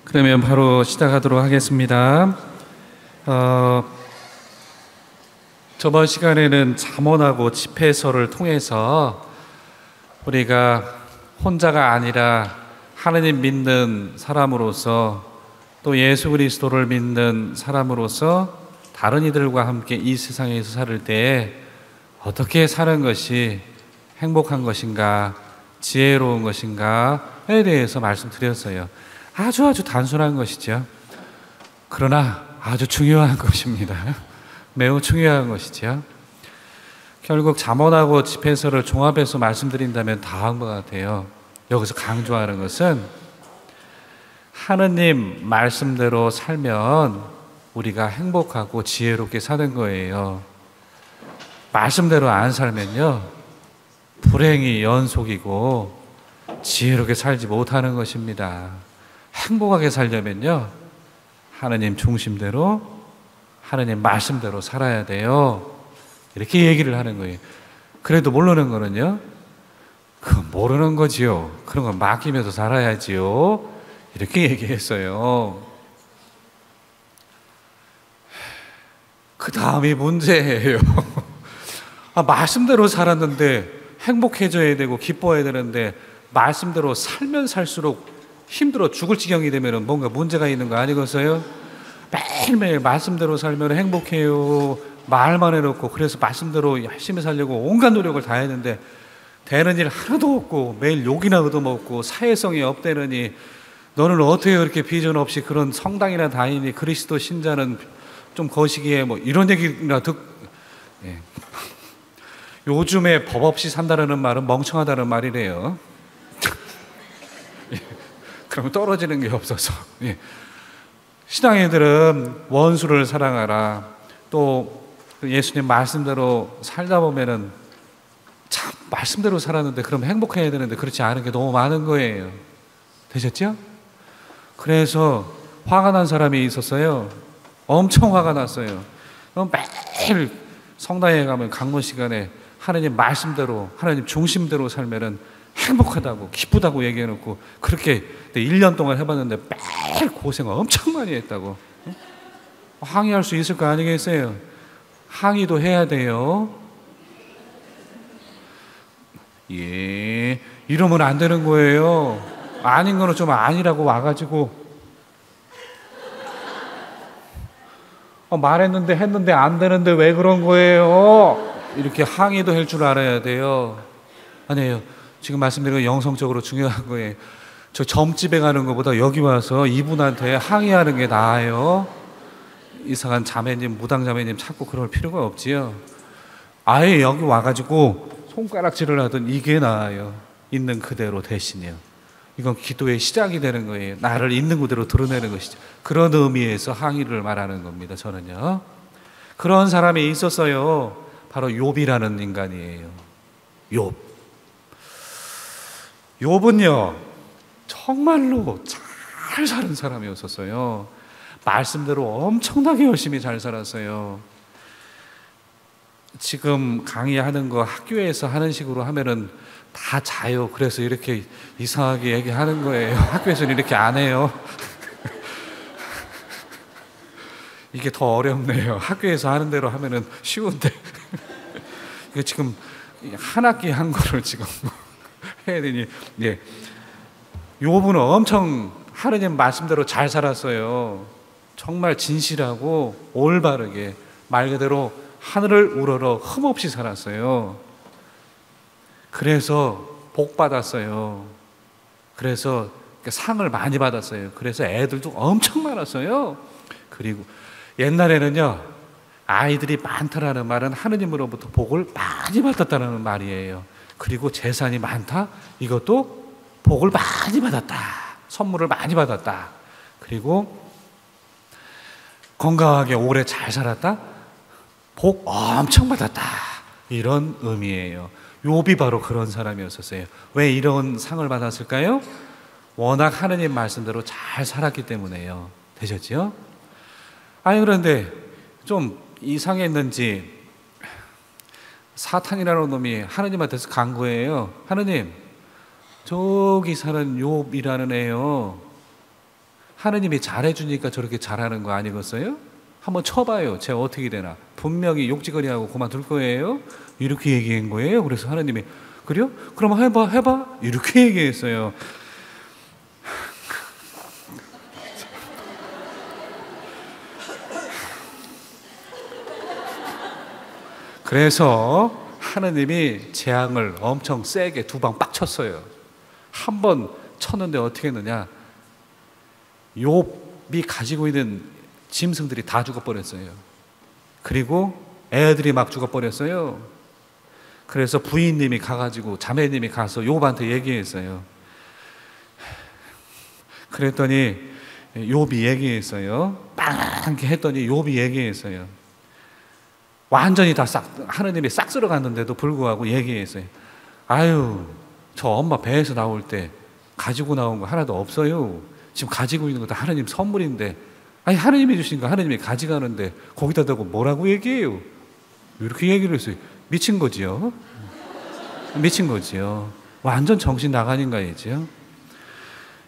그러면 바로 시작하도록 하겠습니다. 저번 시간에는 잠언하고 지폐서를 통해서 우리가 혼자가 아니라 하느님 믿는 사람으로서 또 예수 그리스도를 믿는 사람으로서 다른 이들과 함께 이 세상에서 살 때 어떻게 사는 것이 행복한 것인가, 지혜로운 것인가에 대해서 말씀드렸어요. 아주 단순한 것이죠. 그러나 아주 중요한 것입니다. 매우 중요한 것이죠. 결국 잠언하고 지폐서를 종합해서 말씀드린다면 다 한 것 같아요. 여기서 강조하는 것은 하느님 말씀대로 살면 우리가 행복하고 지혜롭게 사는 거예요. 말씀대로 안 살면요, 불행이 연속이고 지혜롭게 살지 못하는 것입니다. 행복하게 살려면요, 하느님 중심대로, 하느님 말씀대로 살아야 돼요. 이렇게 얘기를 하는 거예요. 그래도 모르는 거는요, 그건 모르는 거지요. 그런 건 맡기면서 살아야지요. 이렇게 얘기했어요. 그 다음이 문제예요. 말씀대로 살았는데 행복해져야 되고 기뻐해야 되는데 말씀대로 살면 살수록 힘들어 죽을 지경이 되면 뭔가 문제가 있는 거 아니겠어요? 매일매일 말씀대로 살면 행복해요. 말만 해놓고 그래서 말씀대로 열심히 살려고 온갖 노력을 다 했는데 되는 일 하나도 없고 매일 욕이나 얻어먹고 사회성이 없대느니 너는 어떻게 그렇게 비전 없이 그런 성당이나 다니니 그리스도 신자는 좀 거시기에 뭐 이런 얘기나 예. 요즘에 법 없이 산다는 말은 멍청하다는 말이래요. 예. 그러면 떨어지는 게 없어서. 예. 신앙인들은 원수를 사랑하라. 또 예수님 말씀대로 살다 보면은 참 말씀대로 살았는데 그럼 행복해야 되는데 그렇지 않은 게 너무 많은 거예요. 되셨죠? 그래서 화가 난 사람이 있었어요. 엄청 화가 났어요. 매일 성당에 가면 강론 시간에 하나님 말씀대로, 하나님 중심대로 살면은 행복하다고, 기쁘다고 얘기해놓고 그렇게 1년 동안 해봤는데 매일 고생을 엄청 많이 했다고. 항의할 수 있을 거 아니겠어요? 항의도 해야 돼요. 예, 이러면 안 되는 거예요. 아닌 거는 좀 아니라고 와가지고 말했는데 했는데 안 되는데 왜 그런 거예요? 이렇게 항의도 할 줄 알아야 돼요. 아니에요. 지금 말씀드린 건 영성적으로 중요한 거예요. 저 점집에 가는 것보다 여기 와서 이분한테 항의하는 게 나아요. 이상한 자매님, 무당 자매님 찾고 그럴 필요가 없지요. 아예 여기 와가지고 손가락질을 하든 이게 나아요. 있는 그대로 대신이요. 이건 기도의 시작이 되는 거예요. 나를 있는 그대로 드러내는 것이죠. 그런 의미에서 항의를 말하는 겁니다. 저는요. 그런 사람이 있었어요. 바로 욥이라는 인간이에요. 욥. 욥은요, 정말로 잘 사는 사람이었었어요. 말씀대로 엄청나게 열심히 잘 살았어요. 지금 강의하는 거 학교에서 하는 식으로 하면은 다 자요. 그래서 이렇게 이상하게 얘기하는 거예요. 학교에서는 이렇게 안 해요. 이게 더 어렵네요. 학교에서 하는 대로 하면은 쉬운데. 이거 지금 한 학기 한 거를 지금 해야 되니, 예. 욥은 엄청 하느님 말씀대로 잘 살았어요. 정말 진실하고 올바르게 말 그대로 하늘을 우러러 흠없이 살았어요. 그래서 복 받았어요. 그래서 상을 많이 받았어요. 그래서 애들도 엄청 많았어요. 그리고 옛날에는요, 아이들이 많다라는 말은 하느님으로부터 복을 많이 받았다는 말이에요. 그리고 재산이 많다? 이것도 복을 많이 받았다. 선물을 많이 받았다. 그리고 건강하게 오래 잘 살았다? 복 엄청 받았다. 이런 의미예요. 욥이 바로 그런 사람이었었어요. 왜 이런 상을 받았을까요? 워낙 하느님 말씀대로 잘 살았기 때문에요. 되셨죠? 아니, 그런데 좀 이상했는지 사탄이라는 놈이 하느님한테서 간 거예요. 하느님, 저기 사는 욥이라는 애요, 하느님이 잘해주니까 저렇게 잘하는 거 아니겠어요? 한번 쳐봐요. 제가 어떻게 되나. 분명히 욕지거리하고 그만둘 거예요. 이렇게 얘기한 거예요. 그래서 하느님이 그래요? 그럼 해봐. 이렇게 얘기했어요. 그래서 하느님이 재앙을 엄청 세게 2방 빡 쳤어요. 한 번 쳤는데 어떻게 했느냐. 욥이 가지고 있는 짐승들이 다 죽어버렸어요. 그리고 애들이 막 죽어버렸어요. 그래서 부인님이 가가지고 자매님이 가서 욥한테 얘기했어요. 그랬더니 욥이 얘기했어요. 빵게 했더니 욥이 얘기했어요. 완전히 다 하느님이 싹 쓸어갔는데도 불구하고 얘기했어요. 아유, 저 엄마 배에서 나올 때 가지고 나온 거 하나도 없어요. 지금 가지고 있는 거 다 하느님 선물인데, 아니 하느님이 주신 거 하느님이 가져가는데 거기다 대고 뭐라고 얘기해요? 이렇게 얘기를 했어요. 미친 거지요. 미친 거지요. 완전 정신 나간인 거이지요.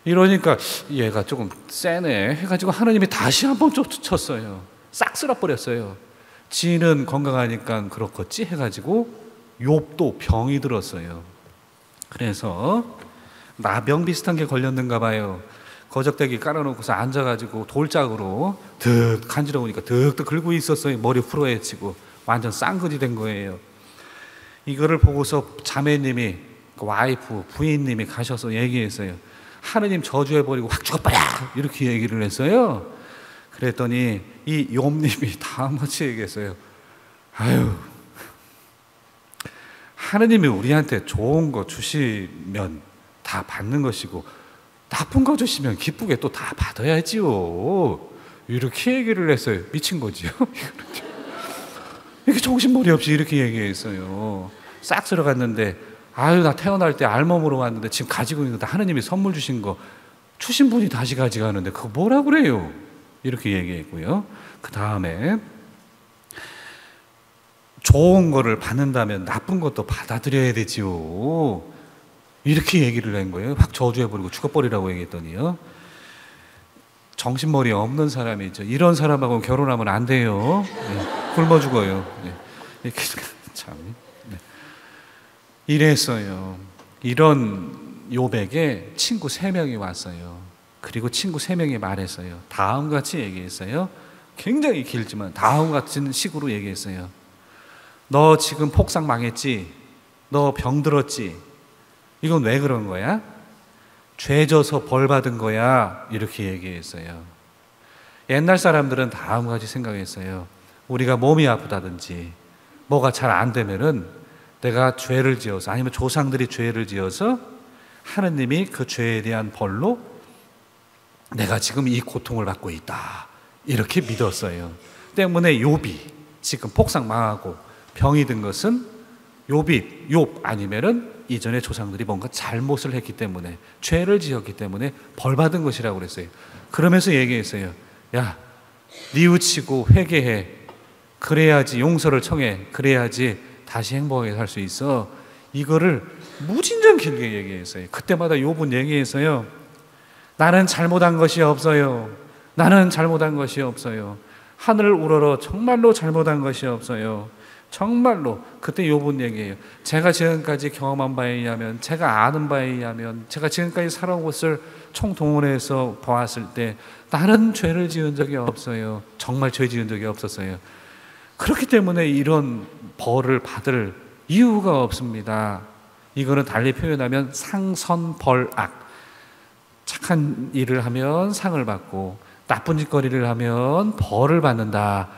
이러니까 얘가 조금 세네 해가지고 하느님이 다시 한번 쫓쳤어요. 싹 쓸어버렸어요. 지는 건강하니까 그렇겠지 해가지고 욥도 병이 들었어요. 그래서 나병 비슷한 게 걸렸는가 봐요. 거적대기 깔아놓고서 앉아가지고 돌짝으로 득 간지러우니까 득득 긁고 있었어요. 머리 풀어헤치고 완전 쌍거지 된 거예요. 이거를 보고서 자매님이, 와이프 부인님이 가셔서 얘기했어요. 하느님 저주해버리고 확 죽어버려 이렇게 얘기를 했어요. 그랬더니 이 욥님이 다음같이 얘기했어요. 아유, 하느님이 우리한테 좋은 거 주시면 다 받는 것이고 나쁜 거 주시면 기쁘게 또 다 받아야지요. 이렇게 얘기를 했어요. 미친 거지요. 이렇게 정신머리 없이 이렇게 얘기했어요. 싹 들어갔는데 아유, 나 태어날 때 알몸으로 왔는데 지금 가지고 있는 거 다 하느님이 선물 주신 거 주신 분이 다시 가져가는데 그거 뭐라 그래요? 이렇게 얘기했고요. 그 다음에 좋은 거를 받는다면 나쁜 것도 받아들여야 되지요. 이렇게 얘기를 한 거예요. 확 저주해버리고 죽어버리라고 얘기했더니요. 정신머리 없는 사람이죠. 이런 사람하고 결혼하면 안 돼요. 네, 굶어 죽어요. 네. 이렇게 참 네. 이랬어요. 이런 욥에게 친구 3명이 왔어요. 그리고 친구 3명이 말했어요. 다음과 같이 얘기했어요. 굉장히 길지만 다음 같은 식으로 얘기했어요. 너 지금 폭삭 망했지? 너 병들었지? 이건 왜 그런 거야? 죄 져서 벌 받은 거야. 이렇게 얘기했어요. 옛날 사람들은 다음과 같이 생각했어요. 우리가 몸이 아프다든지 뭐가 잘 안 되면은 내가 죄를 지어서, 아니면 조상들이 죄를 지어서 하느님이 그 죄에 대한 벌로 내가 지금 이 고통을 받고 있다. 이렇게 믿었어요. 때문에 욥이 지금 폭삭 망하고 병이 든 것은 욥 아니면은 이전에 조상들이 뭔가 잘못을 했기 때문에, 죄를 지었기 때문에 벌 받은 것이라고 그랬어요. 그러면서 얘기했어요. 야, 뉘우치고 회개해. 그래야지 용서를 청해. 그래야지 다시 행복하게 살 수 있어. 이거를 무진장 길게 얘기했어요. 그때마다 욥은 얘기했어요. 나는 잘못한 것이 없어요. 나는 잘못한 것이 없어요. 하늘을 우러러 정말로 잘못한 것이 없어요. 정말로. 그때 욥은 얘기해요. 제가 지금까지 경험한 바에 의하면, 제가 아는 바에 의하면, 제가 지금까지 살아온 것을 총동원해서 보았을 때 나는 죄를 지은 적이 없어요. 정말 죄 지은 적이 없었어요. 그렇기 때문에 이런 벌을 받을 이유가 없습니다. 이거는 달리 표현하면 상선벌악. 착한 일을 하면 상을 받고 나쁜 짓거리를 하면 벌을 받는다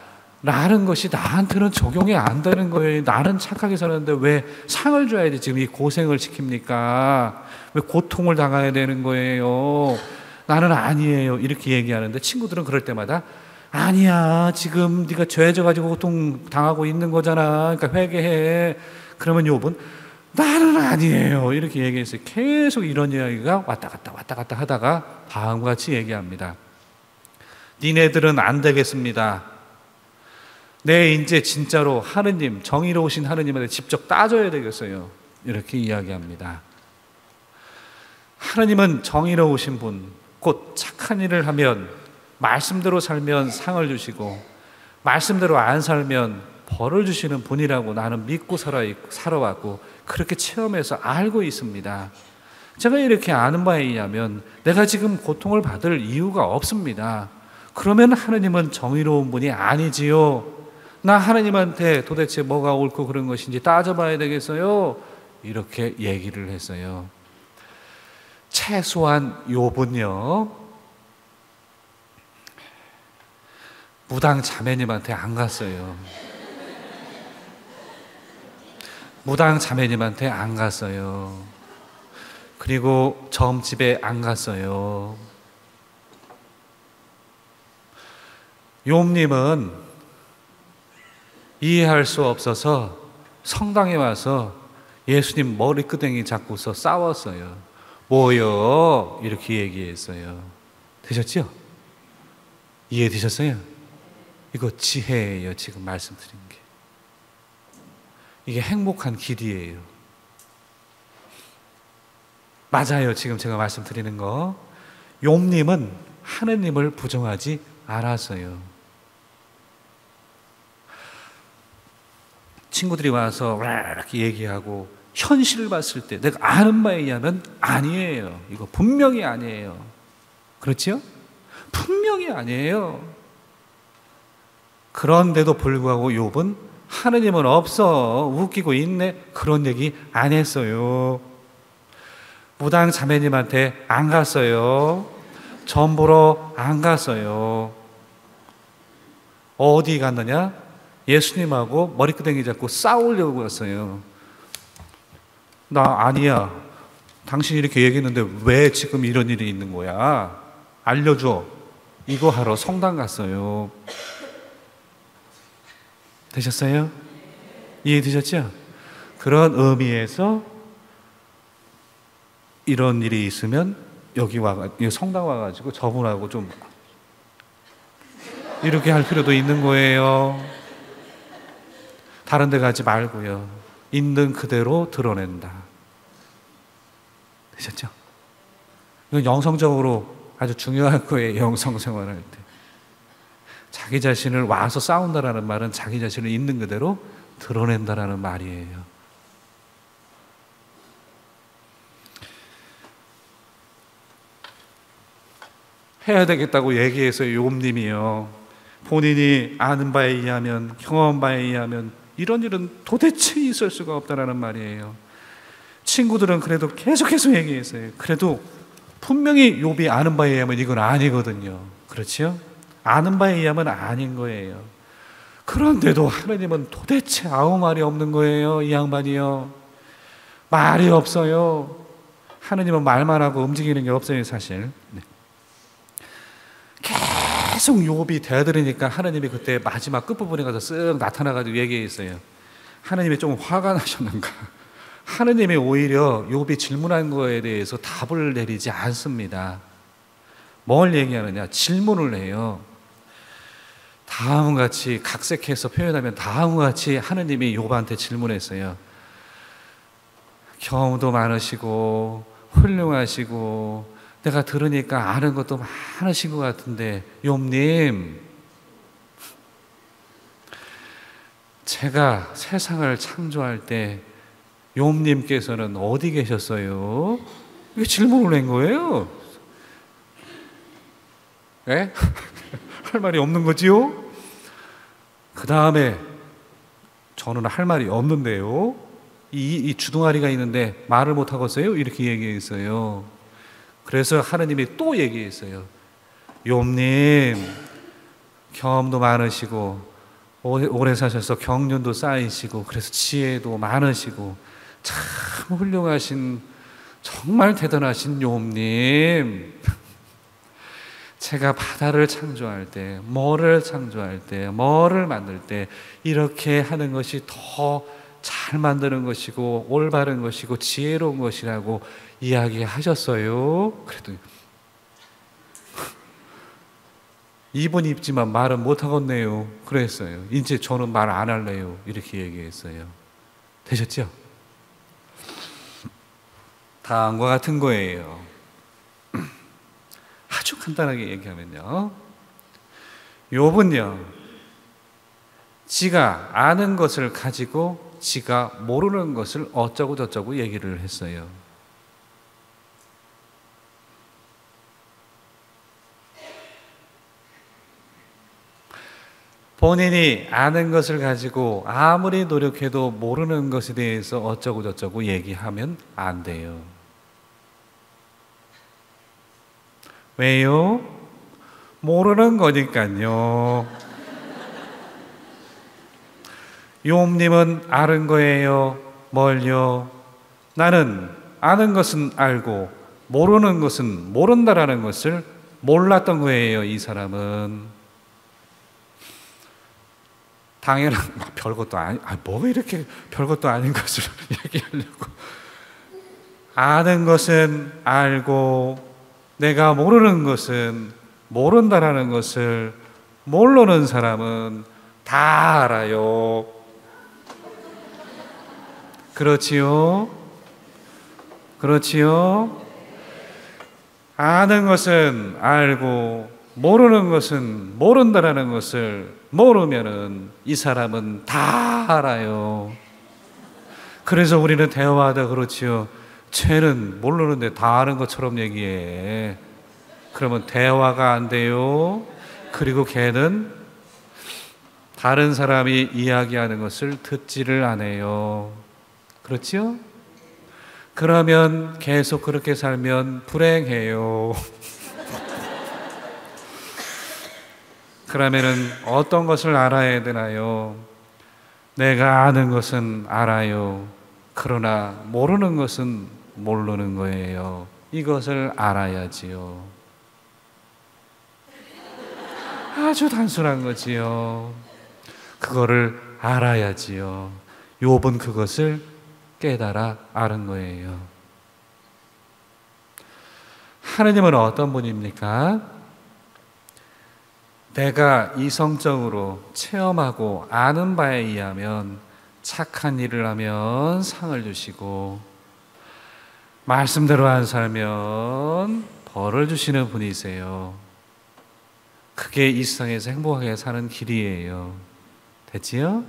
라는 것이 나한테는 적용이 안 되는 거예요. 나는 착하게 살았는데 왜 상을 줘야지 지금 이 고생을 시킵니까? 왜 고통을 당해야 되는 거예요? 나는 아니에요. 이렇게 얘기하는데 친구들은 그럴 때마다 아니야, 지금 네가 죄 져가지고 고통 당하고 있는 거잖아. 그러니까 회개해. 그러면 욥은 나는 아니에요. 이렇게 얘기했어요. 계속 이런 이야기가 왔다 갔다 하다가 다음과 같이 얘기합니다. 니네들은 안 되겠습니다. 내 이제 진짜로 하느님, 정의로우신 하느님한테 직접 따져야 되겠어요. 이렇게 이야기합니다. 하느님은 정의로우신 분, 곧 착한 일을 하면 말씀대로 살면 상을 주시고 말씀대로 안 살면 벌을 주시는 분이라고 나는 믿고 살아왔고 그렇게 체험해서 알고 있습니다. 제가 이렇게 아는 바에 의하면 내가 지금 고통을 받을 이유가 없습니다. 그러면 하느님은 정의로운 분이 아니지요. 나 하느님한테 도대체 뭐가 옳고 그런 것인지 따져봐야 되겠어요. 이렇게 얘기를 했어요. 최소한 욥은요, 무당 자매님한테 안 갔어요. 무당 자매님한테 안 갔어요. 그리고 점집에 안 갔어요. 욥님은 이해할 수 없어서 성당에 와서 예수님 머리끄댕이 잡고서 싸웠어요. 뭐요? 이렇게 얘기했어요. 되셨죠? 이해되셨어요? 이거 지혜예요. 지금 말씀드린 게. 이게 행복한 길이에요. 맞아요. 지금 제가 말씀드리는 거. 욥님은 하느님을 부정하지 않았어요. 친구들이 와서 이렇게 얘기하고 현실을 봤을 때 내가 아는 바에 의하면 아니에요. 이거 분명히 아니에요. 그렇죠? 분명히 아니에요. 그런데도 불구하고 욥은 하느님은 없어, 웃기고 있네, 그런 얘기 안 했어요. 무당 자매님한테 안 갔어요. 점 보러 안 갔어요. 어디 갔느냐? 예수님하고 머리끄댕이 잡고 싸우려고 갔어요. 나 아니야. 당신이 이렇게 얘기했는데 왜 지금 이런 일이 있는 거야? 알려줘. 이거 하러 성당 갔어요. 되셨어요? 이해되셨죠? 그런 의미에서 이런 일이 있으면 여기 성당 와가지고 저분하고 좀 이렇게 할 필요도 있는 거예요. 다른 데 가지 말고요. 있는 그대로 드러낸다. 되셨죠? 이건 영성적으로 아주 중요한 거예요. 영성 생활할 때. 자기 자신을 와서 싸운다라는 말은 자기 자신을 있는 그대로 드러낸다라는 말이에요. 해야 되겠다고 얘기해서 욥님이요. 본인이 아는 바에 의하면, 경험한 바에 의하면 이런 일은 도대체 있을 수가 없다라는 말이에요. 친구들은 그래도 계속해서 얘기했어요. 그래도 분명히 욥이 아는 바에 의하면 이건 아니거든요. 그렇죠? 아는 바에 의하면 아닌 거예요. 그런데도 하나님은 도대체 아무 말이 없는 거예요. 이 양반이요. 말이 없어요. 하나님은 말만 하고 움직이는 게 없어요, 사실. 네. 계속 욥이 대들으니까 하나님이 그때 마지막 끝부분에 가서 쓱 나타나가지고 얘기했어요. 하나님이 좀 화가 나셨는가? 하나님이 오히려 욥이 질문한 거에 대해서 답을 내리지 않습니다. 뭘 얘기하느냐? 질문을 해요. 다음과 같이 각색해서 표현하면 다음과 같이 하나님이 욥한테 질문했어요. 경험도 많으시고 훌륭하시고 내가 들으니까 아는 것도 많으신 것 같은데 욥님, 제가 세상을 창조할 때 욥님께서는 어디 계셨어요? 이게 질문을 낸 거예요. 네? 할 말이 없는 거지요? 그 다음에 저는 할 말이 없는데요. 이 주둥아리가 있는데 말을 못 하겠어요? 이렇게 얘기했어요. 그래서 하나님이 또 얘기했어요. 욥님, 경험도 많으시고 오래 사셔서 경륜도 쌓이시고 그래서 지혜도 많으시고 참 훌륭하신 정말 대단하신 욥님, 제가 바다를 창조할 때, 뭐를 창조할 때, 뭐를 만들 때 이렇게 하는 것이 더 잘 만드는 것이고 올바른 것이고 지혜로운 것이라고 이야기하셨어요. 그래도 입은 입지만 말은 못하겠네요. 그랬어요. 이제 저는 말 안 할래요. 이렇게 얘기했어요. 되셨죠? 다음과 같은 거예요. 간단하게 얘기하면요, 욥은요 지가 아는 것을 가지고 지가 모르는 것을 어쩌고 저쩌고 얘기를 했어요. 본인이 아는 것을 가지고 아무리 노력해도 모르는 것에 대해서 어쩌고 저쩌고 얘기하면 안 돼요. 왜요? 모르는 거니까요. 욥님은 아는 거예요. 뭘요? 나는 아는 것은 알고 모르는 것은 모른다라는 것을 몰랐던 거예요. 이 사람은 당연한 별것도 아니, 뭐가 이렇게 별것도 아닌 것을 얘기하려고. 아는 것은 알고 내가 모르는 것은 모른다라는 것을 모르는 사람은 다 알아요. 그렇지요? 그렇지요? 아는 것은 알고 모르는 것은 모른다라는 것을 모르면은 이 사람은 다 알아요. 그래서 우리는 대화하다 그렇지요. 쟤는 모르는데 다 아는 것처럼 얘기해. 그러면 대화가 안 돼요. 그리고 걔는 다른 사람이 이야기하는 것을 듣지를 않아요. 그렇지요? 그러면 계속 그렇게 살면 불행해요. 그러면은 어떤 것을 알아야 되나요? 내가 아는 것은 알아요. 그러나 모르는 것은 모르는 거예요. 이것을 알아야지요. 아주 단순한 거지요. 그거를 알아야지요. 욥은 그것을 깨달아 아는 거예요. 하느님은 어떤 분입니까? 내가 이성적으로 체험하고 아는 바에 의하면 착한 일을 하면 상을 주시고 말씀대로 안 살면 벌을 주시는 분이세요. 그게 이 세상에서 행복하게 사는 길이에요. 됐지요?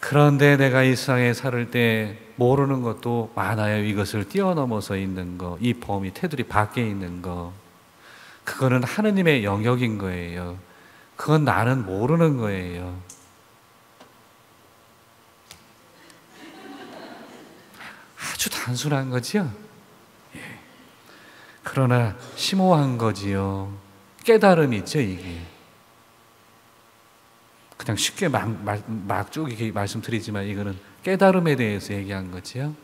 그런데 내가 이 세상에 살 때 모르는 것도 많아요. 이것을 뛰어넘어서 있는 거, 이 범위, 테두리 밖에 있는 거. 그거는 하느님의 영역인 거예요. 그건 나는 모르는 거예요. 아주 단순한 거지요. 예. 그러나 심오한 거지요. 깨달음이죠, 이게. 그냥 쉽게 막 쭉 이렇게 말씀드리지만 이거는 깨달음에 대해서 얘기한 거지요.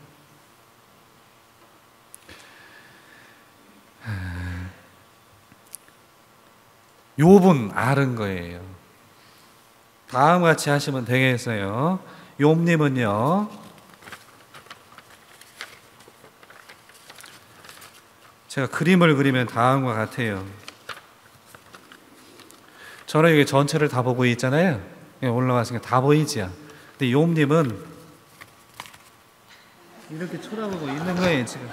욥은 아는 거예요. 다음 같이 하시면 되겠어요. 욥님은요, 제가 그림을 그리면 다음과 같아요. 저는 여기 전체를 다 보고 있잖아요. 올라갔으니까 다 보이지요. 근데 욥님은 이렇게 쳐다보고 있는 거예요, 지금.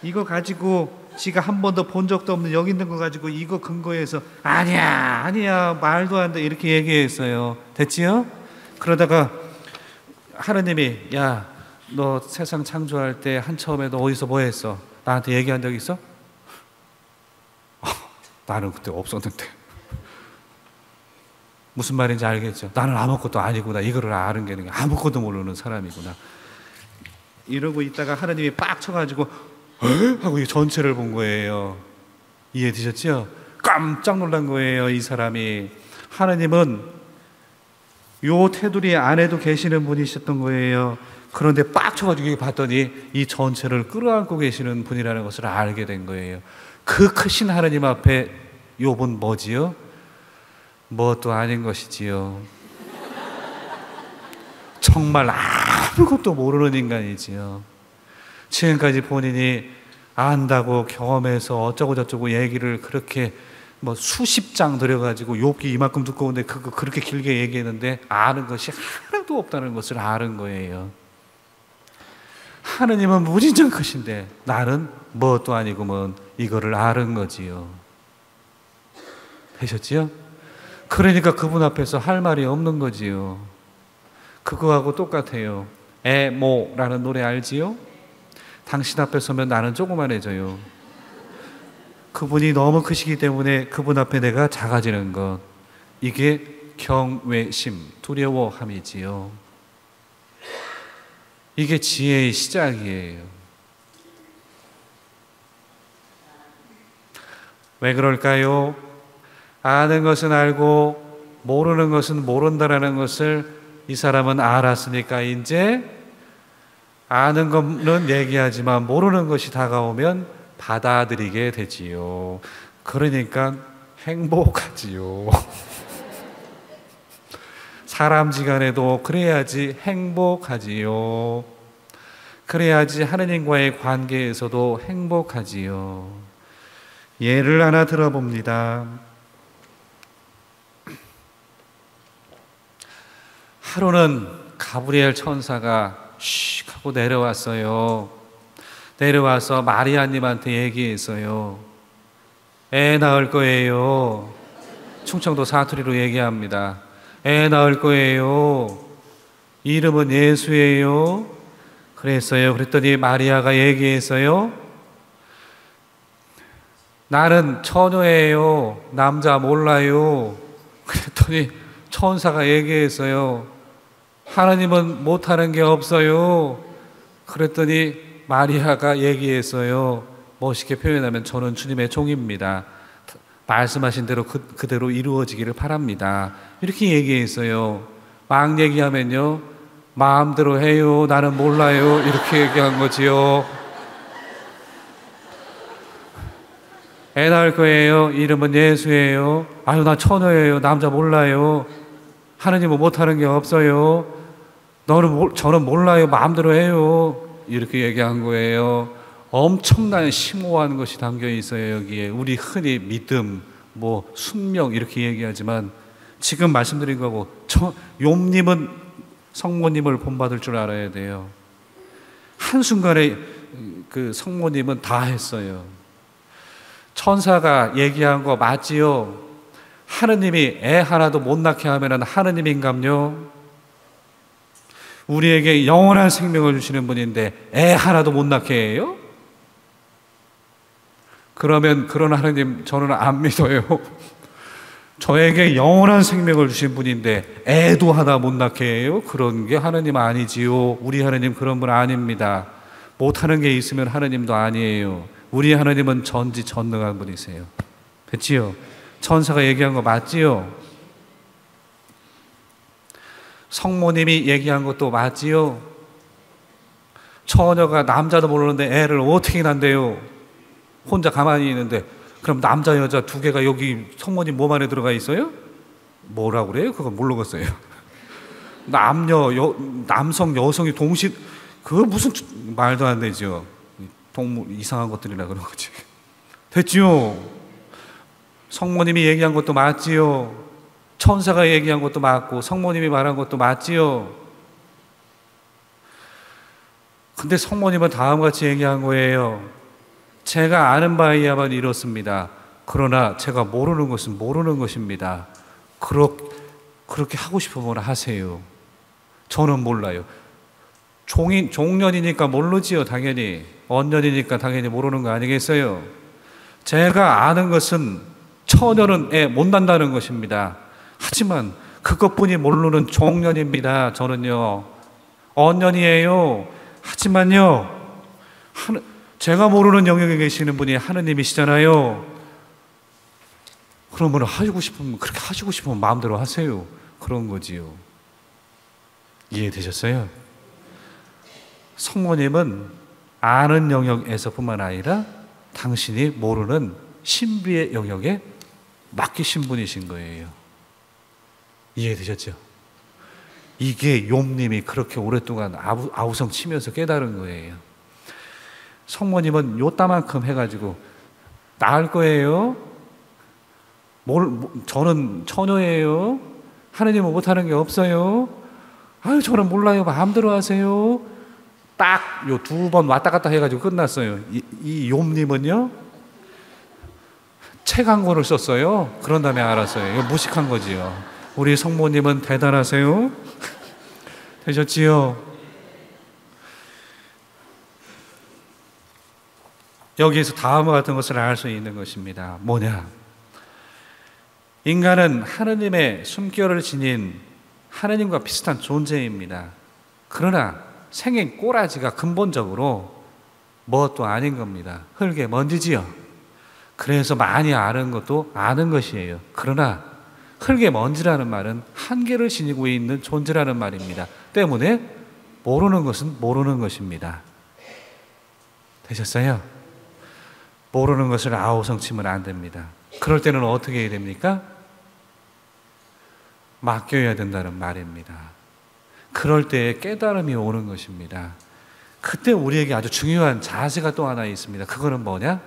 이거 가지고 지가 한 번도 본 적도 없는 여기 있는 거 가지고 이거 근거해서 아니야 말도 안 돼 이렇게 얘기했어요. 됐지요? 그러다가 하느님이 야, 너 세상 창조할 때 한 처음에 너 어디서 뭐 했어? 나한테 얘기한 적 있어? 나는 그때 없었는데. 무슨 말인지 알겠죠? 나는 아무것도 아니구나. 이거를 아는 게 아무것도 모르는 사람이구나. 이러고 있다가 하느님이 빡 쳐가지고 하고 이 전체를 본 거예요. 이해되셨죠? 깜짝 놀란 거예요, 이 사람이. 하느님은 요 테두리 안에도 계시는 분이셨던 거예요. 그런데 빡 쳐가지고 봤더니 이 전체를 끌어안고 계시는 분이라는 것을 알게 된 거예요. 그 크신 하느님 앞에 욥은 뭐지요? 뭣도 아닌 것이지요. 정말 아무것도 모르는 인간이지요. 지금까지 본인이 안다고 경험해서 어쩌고 저쩌고 얘기를 그렇게 뭐 수십 장 들여가지고 욥기 이만큼 두꺼운데 그거 그렇게 길게 얘기했는데 아는 것이 하나도 없다는 것을 아는 거예요. 하느님은 무진장 크신데 나는 뭣도 아니고 뭐 이거를 아는 거지요. 되셨지요? 그러니까 그분 앞에서 할 말이 없는 거지요. 그거하고 똑같아요. 에모라는 노래 알지요? 당신 앞에 서면 나는 조그만해져요. 그분이 너무 크시기 때문에 그분 앞에 내가 작아지는 것, 이게 경외심, 두려워함이지요. 이게 지혜의 시작이에요. 왜 그럴까요? 아는 것은 알고 모르는 것은 모른다라는 것을 이 사람은 알았으니까 이제 아는 거는 얘기하지만 모르는 것이 다가오면 받아들이게 되지요. 그러니까 행복하지요. 사람지간에도 그래야지 행복하지요. 그래야지 하느님과의 관계에서도 행복하지요. 예를 하나 들어봅니다. 하루는 가브리엘 천사가 슉 하고 내려왔어요. 내려와서 마리아님한테 얘기했어요. 애 낳을 거예요. 충청도 사투리로 얘기합니다. 애 낳을 거예요. 이름은 예수예요. 그랬어요. 그랬더니 마리아가 얘기했어요. 나는 처녀예요. 남자 몰라요. 그랬더니 천사가 얘기했어요. 하나님은 못하는 게 없어요. 그랬더니 마리아가 얘기했어요. 멋있게 표현하면 저는 주님의 종입니다. 말씀하신 대로 그대로 이루어지기를 바랍니다. 이렇게 얘기했어요. 막 얘기하면요, 마음대로 해요. 나는 몰라요. 이렇게 얘기한 거지요. 애 낳을 거예요. 이름은 예수예요. 아유, 나 처녀예요. 남자 몰라요. 하느님은 못하는 게 없어요. 저는 몰라요. 마음대로 해요. 이렇게 얘기한 거예요. 엄청난 심오한 것이 담겨 있어요. 여기에 우리 흔히 믿음, 뭐 순명 이렇게 얘기하지만 지금 말씀드린 거고, 욥님은 성모님을 본받을 줄 알아야 돼요. 한순간에 그 성모님은 다 했어요. 천사가 얘기한 거 맞지요? 하느님이 애 하나도 못 낳게 하면 하느님인감요? 우리에게 영원한 생명을 주시는 분인데 애 하나도 못 낳게 해요? 그러면 그런 하느님 저는 안 믿어요. 저에게 영원한 생명을 주신 분인데 애도 하나 못 낳게 해요? 그런 게 하느님 아니지요. 우리 하느님 그런 분 아닙니다. 못하는 게 있으면 하느님도 아니에요. 우리 하느님은 전지전능한 분이세요. 됐지요? 천사가 얘기한 거 맞지요? 성모님이 얘기한 것도 맞지요? 처녀가 남자도 모르는데 애를 어떻게 낳는데요? 혼자 가만히 있는데 그럼 남자 여자 두 개가 여기 성모님 몸 안에 들어가 있어요? 뭐라고 그래요? 그거 모르겠어요. 남성 여성이 동시, 그거 무슨 말도 안 되죠. 동물 이상한 것들이라 그런 거지. 됐지요? 성모님이 얘기한 것도 맞지요? 천사가 얘기한 것도 맞고 성모님이 말한 것도 맞지요? 근데 성모님은 다음같이 얘기한 거예요. 제가 아는 바에야만 이렇습니다. 그러나 제가 모르는 것은 모르는 것입니다. 그렇게 하고 싶으면 하세요. 저는 몰라요. 종년이니까 모르지요, 당연히. 언년이니까 당연히 모르는 거 아니겠어요? 제가 아는 것은 처녀는 애 못 낳는다는 것입니다. 하지만 그것뿐이 모르는 종년입니다. 저는요. 언년이에요. 하지만요, 제가 모르는 영역에 계시는 분이 하느님이시잖아요. 그러면 그렇게 하시고 싶으면 마음대로 하세요. 그런 거지요. 이해되셨어요? 성모님은 아는 영역에서뿐만 아니라 당신이 모르는 신비의 영역에 맡기신 분이신 거예요. 이해되셨죠? 이게 욥님이 그렇게 오랫동안 아우성 치면서 깨달은 거예요. 성모님은 요따만큼 해가지고 낳을 거예요? 저는 처녀예요? 하느님은 못하는 게 없어요? 아유, 저는 몰라요. 마음대로 하세요. 딱 요 2번 왔다 갔다 해가지고 끝났어요. 이 욥님은요 책 한 권을 썼어요. 그런 다음에 알았어요. 이거 무식한 거지요. 우리 성모님은 대단하세요. 되셨지요? 여기에서 다음과 같은 것을 알 수 있는 것입니다. 뭐냐? 인간은 하느님의 숨결을 지닌 하느님과 비슷한 존재입니다. 그러나 생긴 꼬라지가 근본적으로 뭣도 아닌 겁니다. 흙의 먼지지요. 그래서 많이 아는 것도 아는 것이에요. 그러나 흙의 먼지라는 말은 한계를 지니고 있는 존재라는 말입니다. 때문에 모르는 것은 모르는 것입니다. 되셨어요? 모르는 것을 아우성치면 안 됩니다. 그럴 때는 어떻게 해야 됩니까? 맡겨야 된다는 말입니다. 그럴 때 깨달음이 오는 것입니다. 그때 우리에게 아주 중요한 자세가 또 하나 있습니다. 그거는 뭐냐?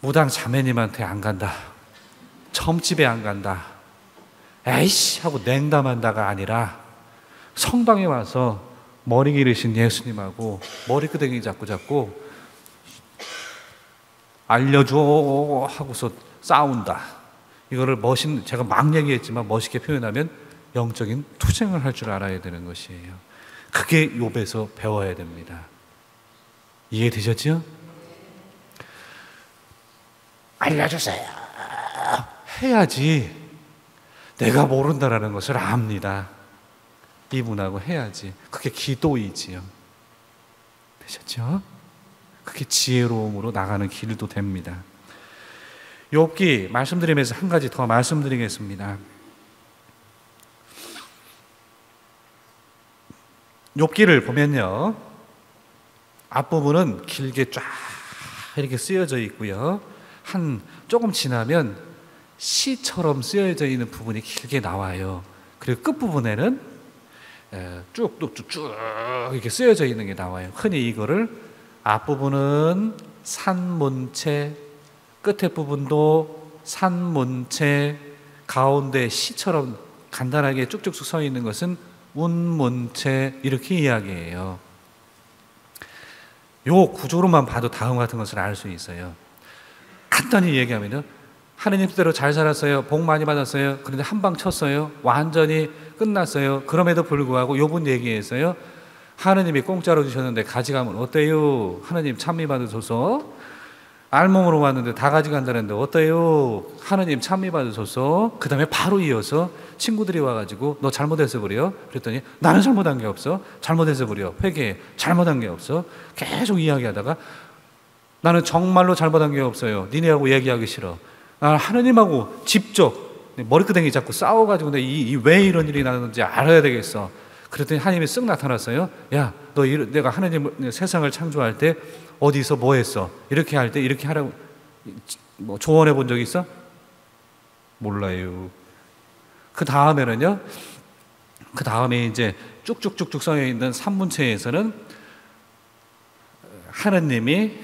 무당 자매님한테 안 간다. 점집에 안 간다. 에이씨 하고 냉담한다가 아니라 성당에 와서 머리 기르신 예수님하고 머리끄댕이 잡고 알려줘 하고서 싸운다. 이거를 제가 막 얘기했지만 멋있게 표현하면 영적인 투쟁을 할 줄 알아야 되는 것이에요. 그게 욥에서 배워야 됩니다. 이해되셨죠? 알려주세요 해야지 내가 모른다라는 것을 압니다. 이분하고 해야지. 그게 기도이지요. 되셨죠? 그게 지혜로움으로 나가는 길도 됩니다. 욥기 말씀드리면서 한 가지 더 말씀드리겠습니다. 욥기를 보면요, 앞부분은 길게 쫙 이렇게 쓰여져 있고요, 조금 지나면 시처럼 쓰여져 있는 부분이 길게 나와요. 그리고 끝부분에는 쭉쭉쭉쭉 이렇게 쓰여져 있는 게 나와요. 흔히 이거를 앞부분은 산문체, 끝에 부분도 산문체, 가운데 시처럼 간단하게 쭉쭉쭉 서 있는 것은 운문체, 이렇게 이야기해요. 요 구조로만 봐도 다음 같은 것을 알 수 있어요. 간단히 얘기하면요, 하느님 뜻대로 잘 살았어요. 복 많이 받았어요. 그런데 한 방 쳤어요. 완전히 끝났어요. 그럼에도 불구하고 욥은 얘기했어요. 하느님이 공짜로 주셨는데 가져가면 어때요? 하느님 찬미 받으소서. 알몸으로 왔는데 다 가져간다는데 어때요? 하느님 찬미 받으소서. 그 다음에 바로 이어서 친구들이 와가지고 너 잘못해서 그래요? 그랬더니 나는 잘못한 게 없어. 잘못해서 그래요. 회개해. 잘못한 게 없어. 계속 이야기하다가 나는 정말로 잘못한 게 없어요. 니네하고 얘기하기 싫어. 나 하느님하고 직접 머리끄댕이 잡고 싸워가지고 왜 이런 일이 나는지 알아야 되겠어. 그랬더니 하나님이 쓱 나타났어요. 야, 내가 하느님 세상을 창조할 때 어디서 뭐 했어? 이렇게 할 때 이렇게 하라고 뭐 조언해 본 적 있어? 몰라요. 그 다음에는요, 그 다음에 이제 쭉쭉쭉쭉 써 있는 산문체에서는 하느님이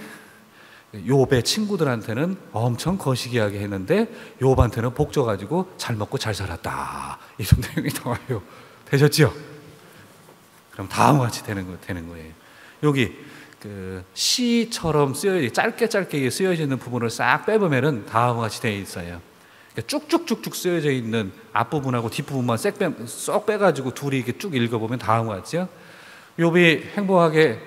욥의 친구들한테는 엄청 거시기하게 했는데 욥한테는 복 줘가지고 잘 먹고 잘 살았다, 이런 내용이 나와요. 되셨죠? 그럼 다음과 같이 되는 거예요. 여기 그 시처럼 짧게 쓰여져 있는 부분을 싹 빼보면은 다음과 같이 되어 있어요. 그러니까 쭉쭉쭉쭉 쓰여져 있는 앞부분하고 뒷부분만 쏙 빼가지고 둘이 이렇게 쭉 읽어보면 다음과 같죠. 욥이 행복하게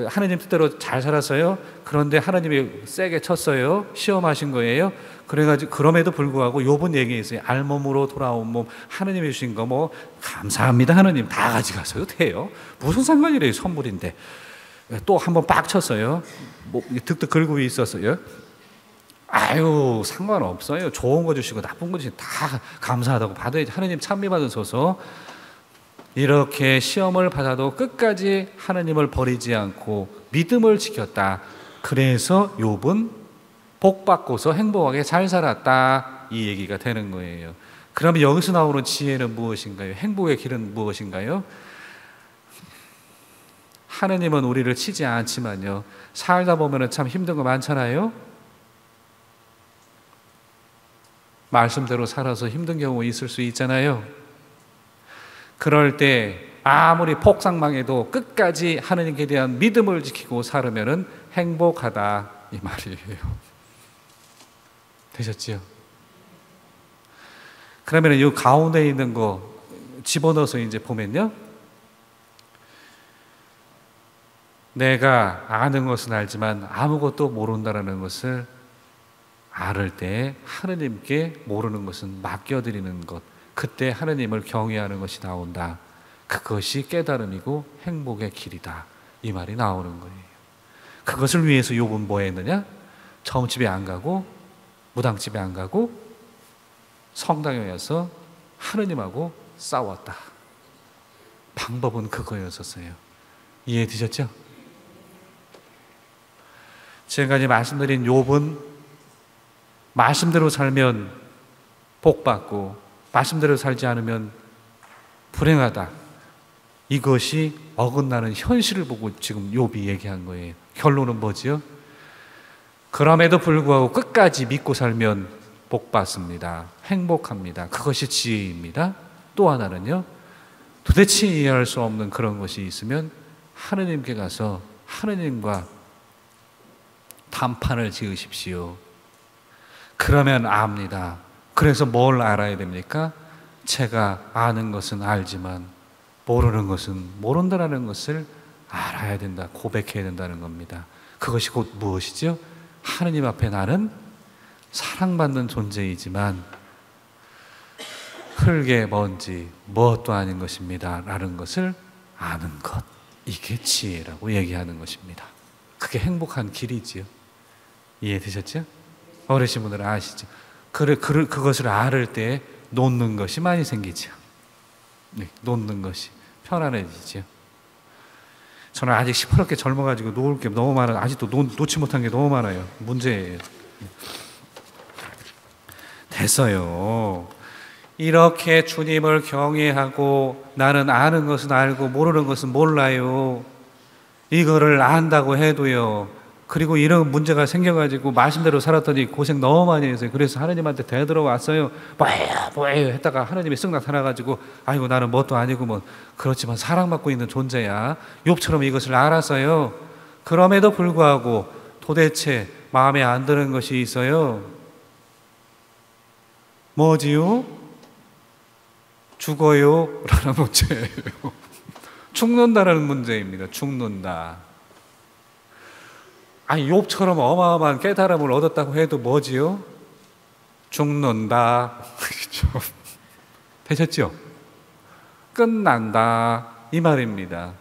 하느님 뜻대로 잘 살았어요. 그런데 하나님이 세게 쳤어요. 시험하신 거예요. 그래가지고 그럼에도 불구하고 욥은 얘기했어요. 알몸으로 돌아온 몸 하느님이 주신 거 뭐 감사합니다. 하느님 다 가져가서도 돼요. 무슨 상관이래요. 선물인데. 또 한 번 빡 쳤어요. 뭐 득득 긁고 있었어요. 아유, 상관없어요. 좋은 거 주시고 나쁜 거 주시고 다 감사하다고 받아야지. 하느님 찬미 받으소서. 이렇게 시험을 받아도 끝까지 하느님을 버리지 않고 믿음을 지켰다. 그래서 욥은 복 받고서 행복하게 잘 살았다, 이 얘기가 되는 거예요. 그러면 여기서 나오는 지혜는 무엇인가요? 행복의 길은 무엇인가요? 하느님은 우리를 치지 않지만요, 살다 보면 참 힘든 거 많잖아요. 말씀대로 살아서 힘든 경우 있을 수 있잖아요. 그럴 때 아무리 폭삭망해도 끝까지 하느님께 대한 믿음을 지키고 살으면 행복하다, 이 말이에요. 되셨지요? 그러면 이 가운데 있는 거 집어넣어서 이제 보면요, 내가 아는 것은 알지만 아무것도 모른다라는 것을 알을 때 하느님께 모르는 것은 맡겨드리는 것, 그때 하느님을 경외하는 것이 나온다. 그것이 깨달음이고 행복의 길이다, 이 말이 나오는 거예요. 그것을 위해서 욥은 뭐 했느냐? 점집에 안 가고 무당집에 안 가고 성당에 와서 하느님하고 싸웠다. 방법은 그거였었어요. 이해되셨죠? 지금까지 말씀드린 욥은 말씀대로 살면 복받고 말씀대로 살지 않으면 불행하다, 이것이 어긋나는 현실을 보고 지금 욥이 얘기한 거예요. 결론은 뭐지요? 그럼에도 불구하고 끝까지 믿고 살면 복받습니다. 행복합니다. 그것이 지혜입니다. 또 하나는요, 도대체 이해할 수 없는 그런 것이 있으면 하느님께 가서 하느님과 담판을 지으십시오. 그러면 압니다. 그래서 뭘 알아야 됩니까? 제가 아는 것은 알지만 모르는 것은 모른다라는 것을 알아야 된다, 고백해야 된다는 겁니다. 그것이 곧 무엇이죠? 하느님 앞에 나는 사랑받는 존재이지만 흙의 먼지, 무엇도 아닌 것입니다 라는 것을 아는 것, 이게 지혜라고 얘기하는 것입니다. 그게 행복한 길이지요. 이해되셨죠? 어르신 분들은 아시죠? 그것을 알을 때 놓는 것이 많이 생기죠. 네, 놓는 것이 편안해지죠. 저는 아직 시퍼렇게 젊어가지고 놓을 게 너무 많아요. 아직도 놓지 못한 게 너무 많아요. 문제예요. 됐어요. 이렇게 주님을 경외하고 나는 아는 것은 알고 모르는 것은 몰라요, 이거를 안다고 해도요, 그리고 이런 문제가 생겨가지고 말씀대로 살았더니 고생 너무 많이 했어요. 그래서 하나님한테 되돌아왔어요. 뭐예요 했다가 하나님이 쓱 나타나가지고 아이고 나는 뭣도 아니고 뭐 그렇지만 사랑받고 있는 존재야, 욥처럼 이것을 알았어요. 그럼에도 불구하고 도대체 마음에 안 드는 것이 있어요. 뭐지요? 죽어요 라는 문제예요. 죽는다라는 문제입니다. 죽는다. 아니 욥처럼 어마어마한 깨달음을 얻었다고 해도 뭐지요? 죽는다. 되셨죠? 끝난다, 이 말입니다.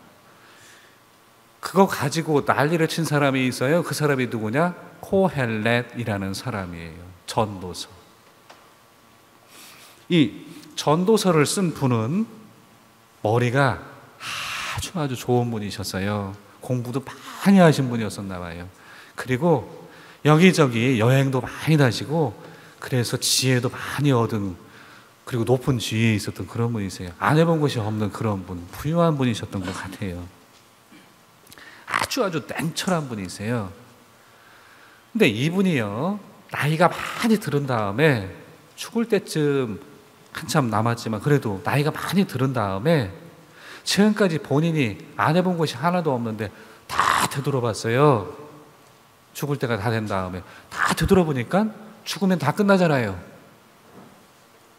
그거 가지고 난리를 친 사람이 있어요. 그 사람이 누구냐? 코헬렛이라는 사람이에요. 전도서. 이 전도서를 쓴 분은 머리가 아주 좋은 분이셨어요. 공부도 많이 하신 분이었었나 봐요. 그리고 여기저기 여행도 많이 다니시고 그래서 지혜도 많이 얻은, 그리고 높은 지위에 있었던 그런 분이세요. 안 해본 것이 없는 그런 분, 부유한 분이셨던 것 같아요. 아주 냉철한 분이세요. 근데 이분이요, 나이가 많이 들은 다음에 죽을 때쯤 한참 남았지만 그래도 나이가 많이 들은 다음에 지금까지 본인이 안 해본 것이 하나도 없는데 다 되돌아봤어요. 죽을 때가 다 된 다음에 다 되돌아보니까 죽으면 다 끝나잖아요.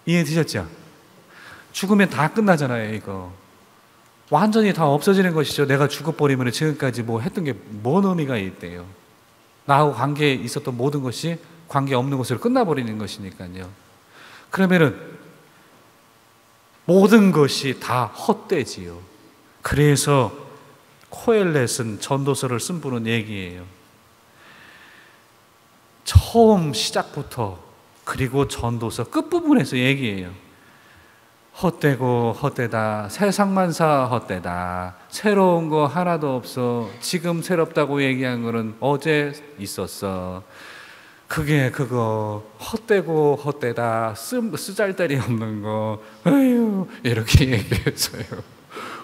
이해되셨죠? 죽으면 다 끝나잖아요. 이거 완전히 다 없어지는 것이죠. 내가 죽어버리면 지금까지 뭐 했던 게 뭔 의미가 있대요. 나하고 관계에 있었던 모든 것이 관계없는 것으로 끝나버리는 것이니까요. 그러면은 모든 것이 다 헛되지요. 그래서 코엘렛은 전도서를 쓴 분은 얘기해요. 처음 시작부터 그리고 전도서 끝부분에서 얘기해요. 헛되고 헛되다, 세상만사 헛되다, 새로운 거 하나도 없어, 지금 새롭다고 얘기한 거는 어제 있었어, 그게 그거 헛되고 헛되다, 쓰잘데기 없는 거, 에휴, 이렇게 얘기했어요.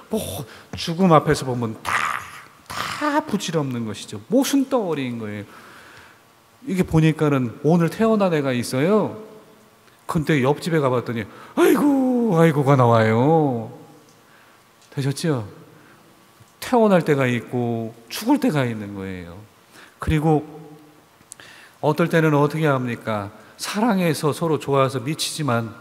뭐 죽음 앞에서 보면 다 부질없는 것이죠. 모순 덩어리인 거예요. 이게 보니까는 오늘 태어난 애가 있어요. 근데 옆집에 가봤더니 아이고가 나와요. 되셨죠? 태어날 때가 있고 죽을 때가 있는 거예요. 그리고 어떨 때는 어떻게 합니까? 사랑해서 서로 좋아서 미치지만,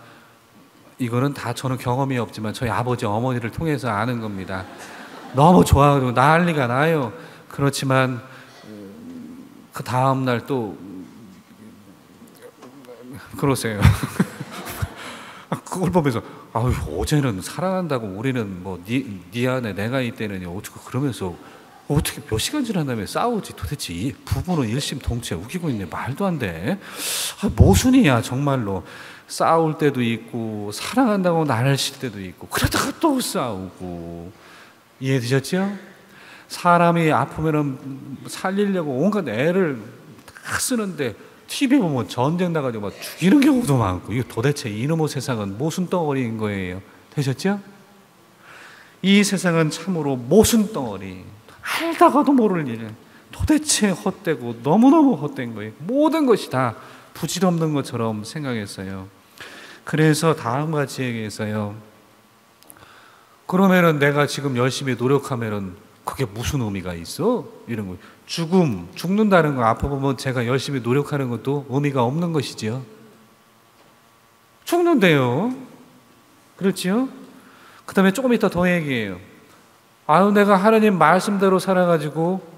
이거는 다 저는 경험이 없지만 저희 아버지 어머니를 통해서 아는 겁니다. 너무 좋아하고 난리가 나요. 그렇지만 그 다음날 또 그러세요. 그걸 보면서 아유, 어제는 사랑한다고 우리는 뭐 네 안에 내가 있대느냐 어쩌고 그러면서 어떻게 몇 시간 지난 다음에 싸우지? 도대체 이 부부는 일심동체 우기고 있네. 말도 안 돼. 모순이야 정말로. 싸울 때도 있고 사랑한다고 나를 칠 때도 있고 그러다가 또 싸우고. 이해되셨죠? 사람이 아프면은 살리려고 온갖 애를 다 쓰는데 TV 보면 전쟁 나가지고 막 죽이는 경우도 많고, 이거 도대체 이놈의 세상은 모순 덩어리인 거예요. 되셨죠? 이 세상은 참으로 모순 덩어리. 알다가도 모를 일. 도대체 헛되고 너무너무 헛된 거예요. 모든 것이 다 부질없는 것처럼 생각했어요. 그래서 다음과 같이 얘기했어요. 그러면은 내가 지금 열심히 노력하면은 그게 무슨 의미가 있어? 이런 거. 죽는다는 거 아파보면 제가 열심히 노력하는 것도 의미가 없는 것이지요. 죽는데요. 그렇지요? 그 다음에 조금 이따 더 얘기해요. 아유, 내가 하나님 말씀대로 살아가지고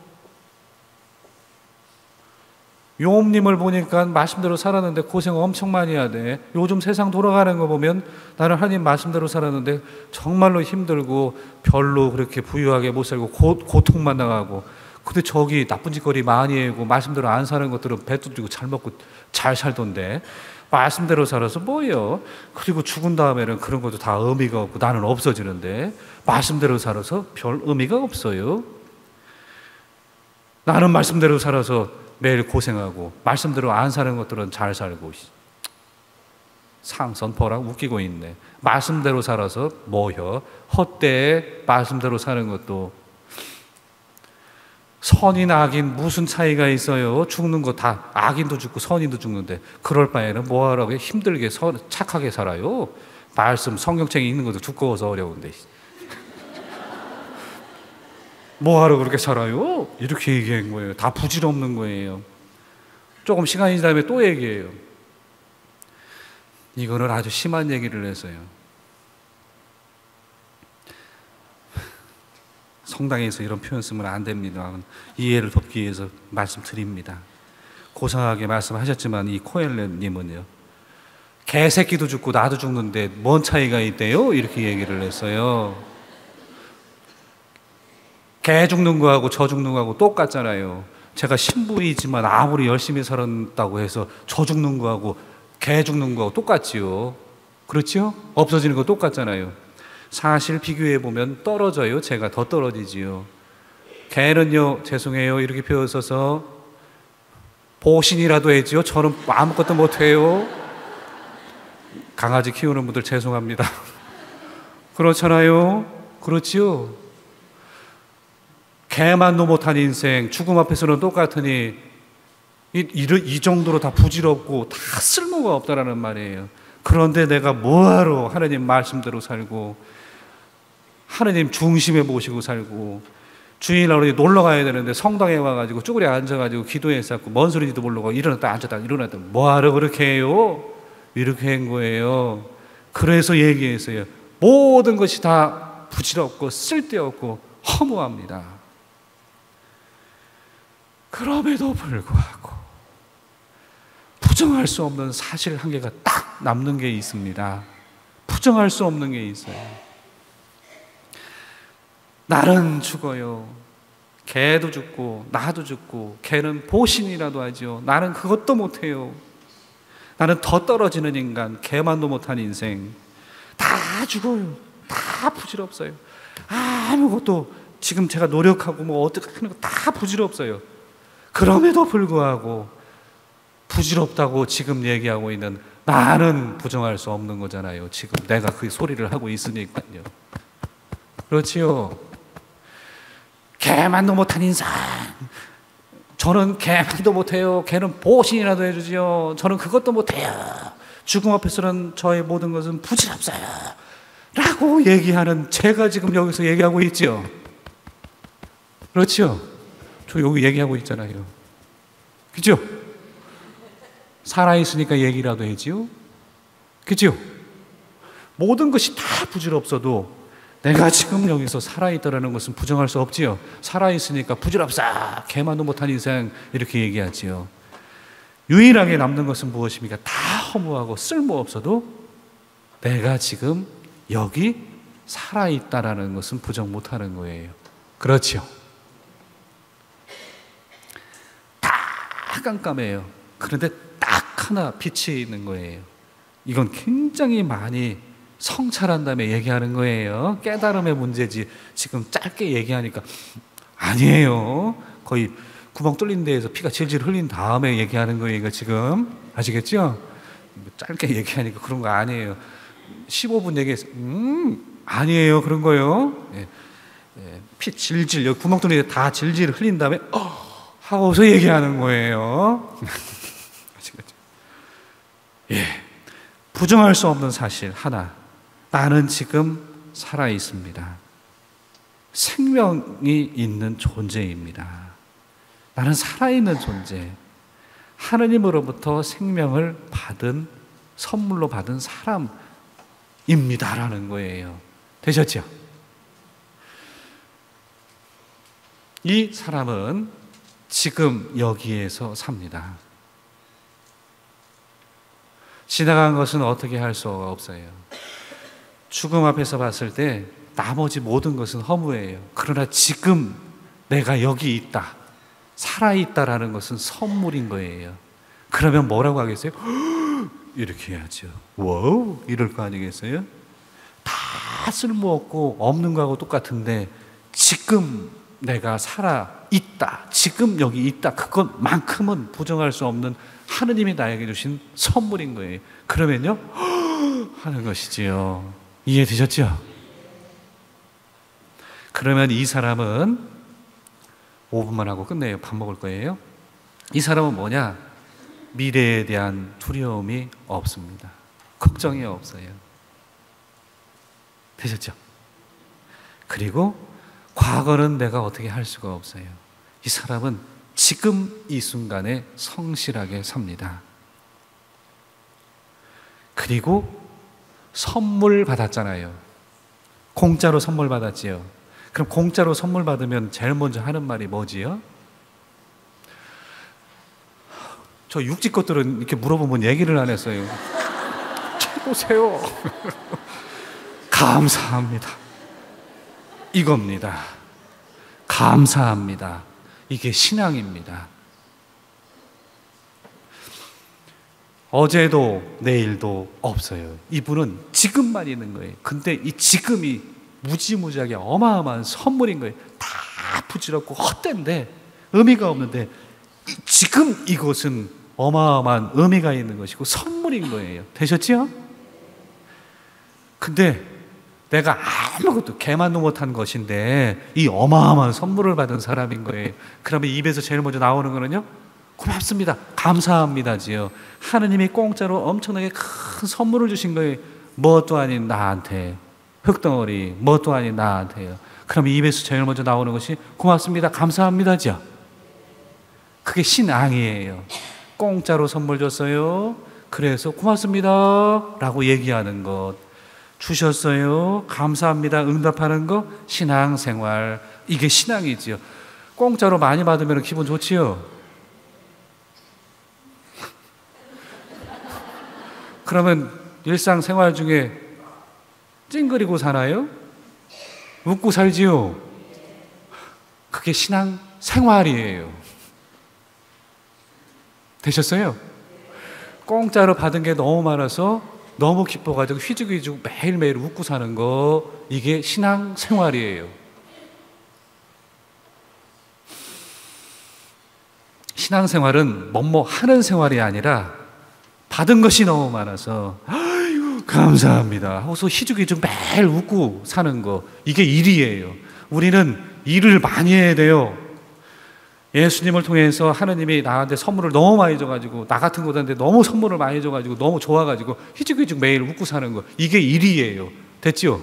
요업님을 보니까 말씀대로 살았는데 고생 엄청 많이 해야 돼. 요즘 세상 돌아가는 거 보면 나는 하나님 말씀대로 살았는데 정말로 힘들고 별로 그렇게 부유하게 못 살고 고통만 당하고, 근데 저기 나쁜 짓거리 많이 하고 말씀대로 안 사는 것들은 배 뚫리고 잘 먹고 잘 살던데 말씀대로 살아서 뭐예요? 그리고 죽은 다음에는 그런 것도 다 의미가 없고 나는 없어지는데 말씀대로 살아서 별 의미가 없어요. 나는 말씀대로 살아서 매일 고생하고 말씀대로 안 사는 것들은 잘 살고 상선포랑 웃기고 있네. 말씀대로 살아서 뭐여? 헛되에 말씀대로 사는 것도 선인 악인 무슨 차이가 있어요? 죽는 거 다 악인도 죽고 선인도 죽는데 그럴 바에는 뭐하라고 힘들게 착하게 살아요? 말씀 성경책에 있는 것도 두꺼워서 어려운데 뭐하러 그렇게 살아요? 이렇게 얘기한 거예요. 다 부질없는 거예요. 조금 시간이 지나면 또 얘기해요. 이거는 아주 심한 얘기를 했어요. 성당에서 이런 표현 쓰면 안 됩니다. 이해를 돕기 위해서 말씀드립니다. 고상하게 말씀하셨지만 이 코엘렛님은요, 개새끼도 죽고 나도 죽는데 뭔 차이가 있대요? 이렇게 얘기를 했어요. 개 죽는 거하고 저 죽는 거하고 똑같잖아요. 제가 신부이지만 아무리 열심히 살았다고 해서 저 죽는 거하고 개 죽는 거하고 똑같지요. 그렇지요? 없어지는 거 똑같잖아요. 사실 비교해보면 떨어져요. 제가 더 떨어지지요. 개는요, 죄송해요, 이렇게 표현 써서 보신이라도 했지요. 저는 아무것도 못해요. 강아지 키우는 분들 죄송합니다. 그렇잖아요. 그렇지요. 개만도 못한 인생, 죽음 앞에서는 똑같으니 이 정도로 다 부질없고 다 쓸모가 없다라는 말이에요. 그런데 내가 뭐하러 하나님 말씀대로 살고 하나님 중심에 모시고 살고, 주일날 어디 놀러 가야 되는데 성당에 와가지고 쭈그려 앉아가지고 기도했었고 뭔 소리인지도 모르고 일어났다 앉았다 일어났다 뭐하러 그렇게 해요? 이렇게 한 거예요. 그래서 얘기했어요. 모든 것이 다 부질없고 쓸데없고 허무합니다. 그럼에도 불구하고 부정할 수 없는 사실 한 개가 딱 남는 게 있습니다. 부정할 수 없는 게 있어요. 나는 죽어요. 개도 죽고 나도 죽고, 개는 보신이라도 하죠. 나는 그것도 못해요. 나는 더 떨어지는 인간, 개만도 못한 인생. 다 죽어요. 다 부질없어요. 아무것도 지금 제가 노력하고 뭐 어떻게 하는 거 다 부질없어요. 그럼에도 불구하고 부질없다고 지금 얘기하고 있는 나는 부정할 수 없는 거잖아요. 지금 내가 그 소리를 하고 있으니까요. 그렇지요. 개만도 못한 인상. 저는 개만도 못해요. 개는 보신이라도 해주지요. 저는 그것도 못해요. 죽음 앞에서는 저의 모든 것은 부질없어요. 라고 얘기하는 제가 지금 여기서 얘기하고 있죠. 그렇죠? 저 여기 얘기하고 있잖아요. 그죠? 살아있으니까 얘기라도 해지요. 그죠? 모든 것이 다 부질없어도 내가 지금 여기서 살아있다는 것은 부정할 수 없지요. 살아있으니까 부질없어, 개만도 못한 인생, 이렇게 얘기하지요. 유일하게 남는 것은 무엇입니까? 다 허무하고 쓸모없어도 내가 지금 여기 살아있다라는 것은 부정 못하는 거예요. 그렇죠? 다 깜깜해요. 그런데 딱 하나 빛이 있는 거예요. 이건 굉장히 많이 성찰한 다음에 얘기하는 거예요. 깨달음의 문제지 지금 짧게 얘기하니까 아니에요. 거의 구멍 뚫린 데에서 피가 질질 흘린 다음에 얘기하는 거예요. 이거 지금 아시겠죠? 짧게 얘기하니까 그런 거 아니에요. 15분 얘기해서 아니에요. 그런 거요. 예. 예. 피 질질 여기 구멍 뚫린 데 다 질질 흘린 다음에 하고서 얘기하는 거예요. 아시겠죠? 예. 부정할 수 없는 사실 하나. 나는 지금 살아 있습니다. 생명이 있는 존재입니다. 나는 살아있는 존재. 하느님으로부터 생명을 받은, 선물로 받은 사람입니다라는 거예요. 되셨죠? 이 사람은 지금 여기에서 삽니다. 지나간 것은 어떻게 할 수가 없어요. 죽음 앞에서 봤을 때 나머지 모든 것은 허무해요. 그러나 지금 내가 여기 있다, 살아있다라는 것은 선물인 거예요. 그러면 뭐라고 하겠어요? 이렇게 해야죠. 와우, 이럴 거 아니겠어요? 다 쓸모없고 없는 거하고 똑같은데 지금 내가 살아있다, 지금 여기 있다, 그것만큼은 부정할 수 없는 하느님이 나에게 주신 선물인 거예요. 그러면요 하는 것이지요. 이해되셨죠? 그러면 이 사람은 5분만 하고 끝내요. 밥 먹을 거예요. 이 사람은 뭐냐? 미래에 대한 두려움이 없습니다. 걱정이 없어요. 되셨죠? 그리고 과거는 내가 어떻게 할 수가 없어요. 이 사람은 지금 이 순간에 성실하게 삽니다. 그리고 선물 받았잖아요. 공짜로 선물 받았지요. 그럼 공짜로 선물 받으면 제일 먼저 하는 말이 뭐지요? 저 육지 것들은 이렇게 물어보면 얘기를 안 했어요. 최고세요. 감사합니다. 이겁니다. 감사합니다. 이게 신앙입니다. 어제도 내일도 없어요. 이분은 지금만 있는 거예요. 근데 이 지금이 무지무지하게 어마어마한 선물인 거예요. 다 부질없고 헛된데 의미가 없는데 지금 이것은 어마어마한 의미가 있는 것이고 선물인 거예요. 되셨죠? 근데 내가 아무것도 개만도 못한 것인데 이 어마어마한 선물을 받은 사람인 거예요. 그러면 입에서 제일 먼저 나오는 거는요, 고맙습니다, 감사합니다지요. 하느님이 공짜로 엄청나게 큰 선물을 주신 거예요. 뭣도 아닌 나한테, 흙덩어리, 뭣도 아닌 나한테요. 그러면 입에서 제일 먼저 나오는 것이 고맙습니다, 감사합니다죠. 그게 신앙이에요. 공짜로 선물 줬어요. 그래서 고맙습니다 라고 얘기하는 것, 주셨어요, 감사합니다 응답하는 거, 신앙생활. 이게 신앙이지요. 공짜로 많이 받으면 기분 좋지요. 그러면 일상생활 중에 찡그리고 사나요? 웃고 살지요. 그게 신앙생활이에요. 되셨어요? 공짜로 받은 게 너무 많아서 너무 기뻐가지고 휘죽휘죽 매일매일 웃고 사는 거, 이게 신앙생활이에요. 신앙생활은 뭐뭐 하는 생활이 아니라 받은 것이 너무 많아서 아이고 감사합니다 하고서 희죽희죽 매일 웃고 사는 거, 이게 일이에요. 우리는 일을 많이 해야 돼요. 예수님을 통해서 하느님이 나한테 선물을 너무 많이 줘가지고, 나 같은 곳한테 너무 선물을 많이 줘가지고 너무 좋아가지고 희죽희죽 매일 웃고 사는 거, 이게 일이에요. 됐지요?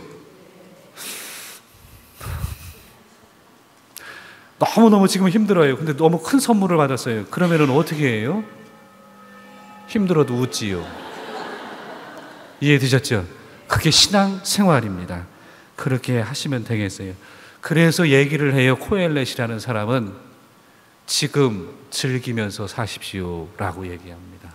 너무너무 지금 힘들어요. 근데 너무 큰 선물을 받았어요. 그러면은 어떻게 해요? 힘들어도 웃지요. 이해되셨죠? 그게 신앙생활입니다. 그렇게 하시면 되겠어요. 그래서 얘기를 해요. 코엘렛이라는 사람은 지금 즐기면서 사십시오라고 얘기합니다.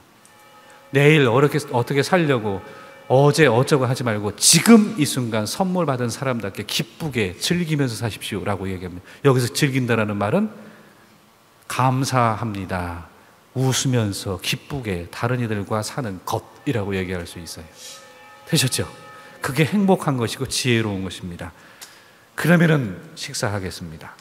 내일 어떻게 살려고 어제 어쩌고 하지 말고 지금 이 순간 선물 받은 사람답게 기쁘게 즐기면서 사십시오라고 얘기합니다. 여기서 즐긴다라는 말은 감사합니다, 웃으면서 기쁘게 다른 이들과 사는 것이라고 얘기할 수 있어요. 되셨죠? 그게 행복한 것이고 지혜로운 것입니다. 그러면은 식사하겠습니다.